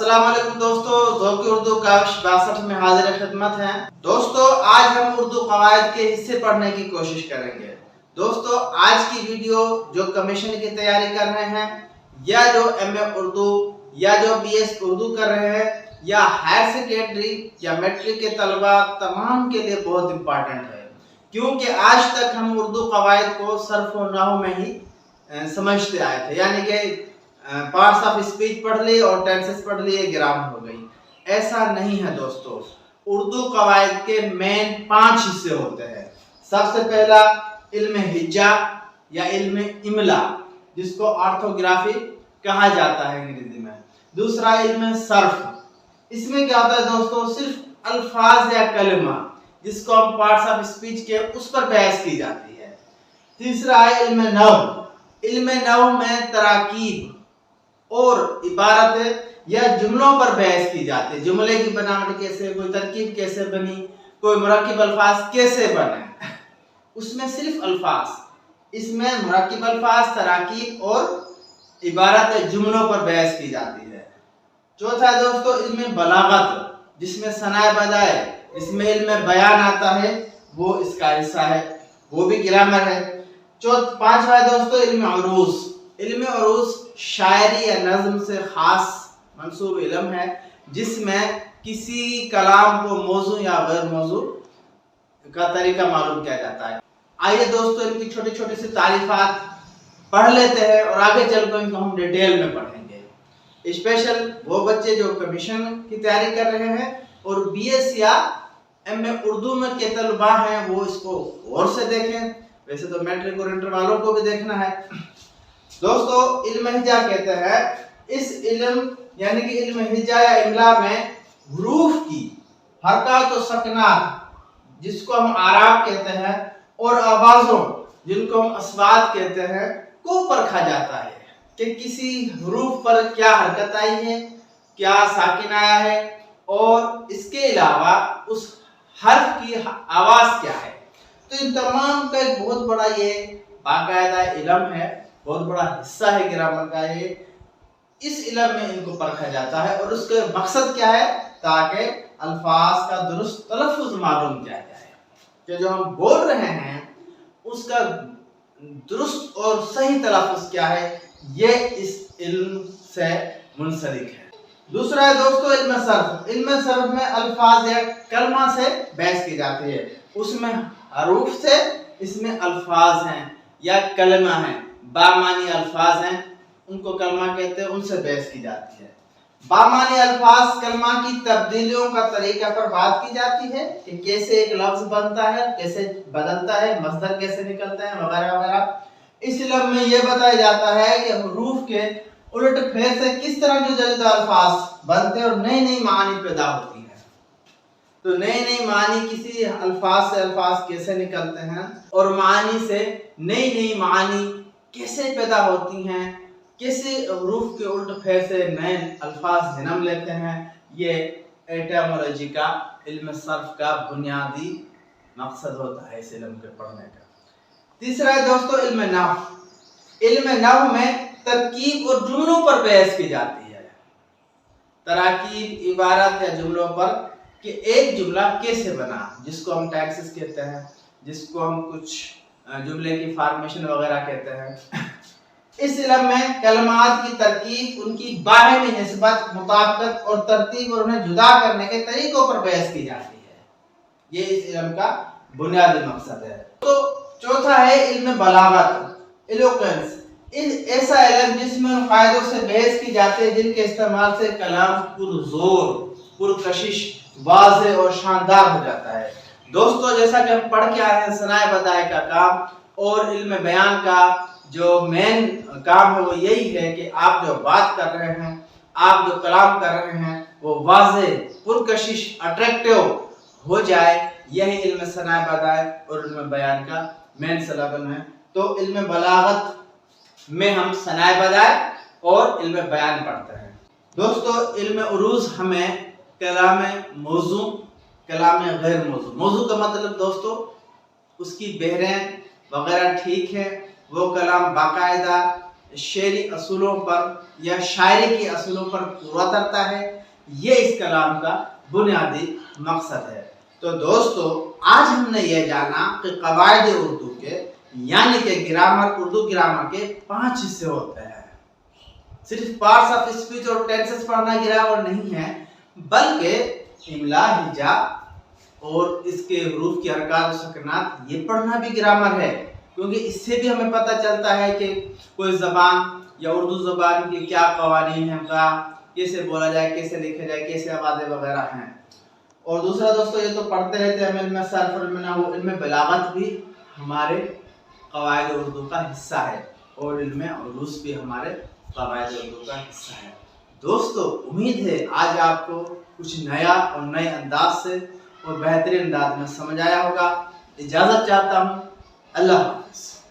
अस्सलाम वालेकुम दोस्तों, ज़ौक़ उर्दू का 62 में हाजिर खिदमत हैं। दोस्तों, आज हम उर्दू कवायद के हिस्से पढ़ने की कोशिश करेंगे। दोस्तों, आज की वीडियो जो कमीशन की तैयारी कर रहे हैं या जो एमए उर्दू या जो बीएस उर्दू कर रहे हैं या हायर सेकेंडरी या मैट्रिक के तलबा तमाम के लिए बहुत इम्पोर्टेंट है, क्योंकि आज तक हम उर्दू कवायद को सर्फ और नहव में ही समझते आए थे, यानी कि पार्ट्स ऑफ स्पीच पढ़ ली और टेंसेस पढ़ लिए, ग्रामर हो गई। ऐसा नहीं है दोस्तों। उर्दू कवायद के मेन 5 हिस्से होते हैं। सबसे पहला इल्म हिज्जा या इल्म इमला, जिसको ऑर्थोग्राफी कहा जाता है अंग्रेजी में। दूसरा इल्म सर्फ, इसमें क्या होता है दोस्तों, सिर्फ अल्फाज या कलमा, जिसको हम पार्ट्स ऑफ स्पीच के उस पर बहस की जाती है। तीसरा है इल्म नहव। इल्म नहव में तराकीब और इबारत या जुमलों पर बहस की जाती है। जुमले की बनावट कैसे, कोई तरकीब कैसे बनी, कोई मुरक्किब अल्फाज कैसे बने, उसमें सिर्फ अल्फाज, इसमें मुरक्किब अल्फाज, तराकीब और इबारत जुमलों पर बहस की जाती है। चौथा है दोस्तों इल्म बलागत, जिसमें सनाए बजाए, इसमें इल्म बयान आता है, वो इसका हिस्सा है, वो भी ग्रामर है। पांचवा है दोस्तों इल्म उरूस। इल्म उरूस शायरी या नज़्म से खास मंसूब इल्म है, जिसमें किसी कलाम को मौजू या गैर मौजू का तरीका मालूम किया जाता है। आइए दोस्तों, इनकी छोटी छोटी सी तारीफात पढ़ लेते हैं और आगे चलकर इनको हम डिटेल में पढ़ेंगे। स्पेशल वो बच्चे जो कमीशन की तैयारी कर रहे हैं और बीएस या एमए उर्दू में के तलबा हैं, वो इसको गौर से देखें। वैसे तो मैट्रिक और इंटर वालों को भी देखना है। दोस्तों, इल्म हिज्जा कहते हैं इस इल्म यानी कि इल्म हिज्जा या इमला में हुरूफ की हरकत और सकनात, जिसको हम आराब कहते हैं, और आवाजों, जिनको हम अस्वात कहते हैं, को परखा जाता है कि किसी हुरूफ पर क्या हरकत आई है, क्या साकिन आया है, और इसके अलावा उस हर्फ की आवाज क्या है। तो इन तमाम का एक बहुत बड़ा ये बाकायदा इल्म है, बहुत बड़ा हिस्सा है ग्रामर का ये। इस इल्म में इनको परखा जाता है और उसका मकसद क्या है, ताकि अल्फाज का दुरुस्त तलफ्फुज़ मालूम किया जाए कि जो हम बोल रहे हैं उसका दुरुस्त और सही तलफ्फुज़ क्या है, ये इस इल्म से मुंसलिक है। दूसरा है दोस्तों इल्म सर्फ। इल्म सर्फ में अल्फाज या कलमा से बहस की जाती है। उसमें हरूफ से, इसमें अल्फाज हैं या कलमा हैं, बामानी अल्फाज हैं, उनको कलमा कहते हैं, उनसे बहस की जाती है। बामानी अल्फाज कलमा की तब्दीलियों का तरीका पर बात की जाती है कि कैसे एक लफ्ज बनता है, कैसे बदलता है, मस्दर कैसे निकलता है, वगैरह वगैरह। इस इल्म में यह बताया जाता है कि हुरूफ के उलट फेर से किस तरह जो जदीद अल्फाज बनते हैं और नई नई मानी पैदा होती है। तो नई नई मानी किसी अल्फाज से अल्फाज कैसे निकलते हैं और मानी से नई नई मानी कैसे पैदा होती हैं, कैसे हुरूफ के उल्ट फेर से नए अल्फाज जन्म लेते हैं, ये एटामोलॉजी का इल्म सर्फ का बुनियादी मकसद होता है इस इल्म के पढ़ने का। तीसरा है दोस्तों इल्म नहव। इल्म नहव में तरकीब और जुमलों पर बहस की जाती है। तराकीब, इबारत या जुमलों पर कि एक जुमला कैसे बना, जिसको हम टेंसेस कहते हैं, जिसको हम कुछ जुमले की फॉर्मेशन वगैरह कहते हैं। इस इल्म में कलमात की तरकीब, उनकी बाहमी निस्बत, मुताबिकत और तरतीब और उन्हें जुदा करने के तरीकों पर बहस की जाती है। ये इस इल्म का बुनियादी मकसद है। तो चौथा है इल्म बलागत, एलोक्वेंस। ऐसा इल्म जिसमें उन कायदों से बहस की जाती है जिनके इस्तेमाल से कलाम पुरजोर, पुरकशिश, वाज़ेह और शानदार हो जाता है। दोस्तों, जैसा कि हम पढ़ के आए हैं, सनाए बदाए का काम और इल्म बयान का जो मेन काम है वो यही है कि आप जो बात कर रहे हैं, आप जो कलाम कर रहे हैं, वो वाज़ेह, पुरकशिश, अट्रैक्टिव हो जाए। यही इल्म सनाए बदाए और इल्म बयान का मेन सलाबन है। तो इल्म बलागत में हम सनाए बदाए और इल्म बयान पढ़ते हैं। दोस्तों, इल्म उरूज हमें कलाम मौजू, कलाम गैर मौजू। मौजू का मतलब दोस्तों उसकी बहरें वगैरह ठीक है, वो कलाम बाकायदा शेरी असूलों पर या शायरी के असूलों पर पूरा करता है। ये इस कलाम का बुनियादी मकसद है। तो दोस्तों आज हमने ये जाना कि कवायद उर्दू के यानी कि ग्रामर, उर्दू ग्रामर के 5 हिस्से होते हैं। सिर्फ पार्ट्स ऑफ स्पीच और टेंसेस पढ़ना ग्रामर नहीं है, बल्कि इमला, हिजा और इसके हरूफ की हरकत और सकनात ये पढ़ना भी ग्रामर है। क्योंकि इससे भी हमें पता चलता है कि कोई ज़बान या उर्दू ज़बान के क्या कवानीन हैं, का कैसे बोला जाए, कैसे लिखा जाए, कैसे आवाज़ें वगैरह हैं। और दूसरा दोस्तों ये तो पढ़ते रहते हैं, इल्म सर्फ, इल्म नहव, इल्म बलागत भी हमारे कवायद उर्दू का हिस्सा है और इल्म उरूस भी हमारे कवायद उर्दू का हिस्सा है। दोस्तों उम्मीद है आज आपको कुछ नया और नए अंदाज से और बेहतरीन अंदाज में समझ आया होगा। इजाज़त चाहता हूँ। अल्लाह हाफ़िज़।